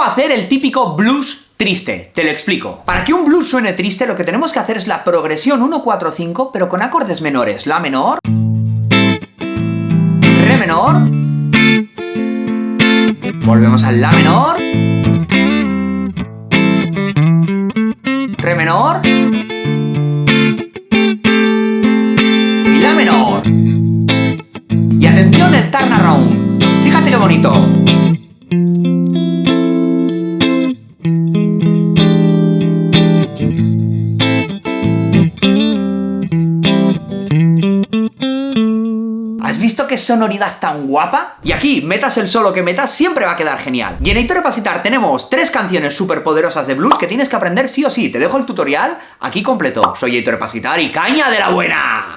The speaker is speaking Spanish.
hacer el típico blues triste, te lo explico. Para que un blues suene triste, lo que tenemos que hacer es la progresión 1-4-5, pero con acordes menores. La menor, re menor, volvemos al la menor, re menor y la menor. Y atención, el turnaround. Fíjate qué bonito. ¿Has visto qué sonoridad tan guapa? Y aquí, metas el solo que metas, siempre va a quedar genial. Y en Aitor Epasitar tenemos 3 canciones súper poderosas de blues que tienes que aprender sí o sí. Te dejo el tutorial aquí completo. Soy Aitor Epasitar y ¡caña de la buena!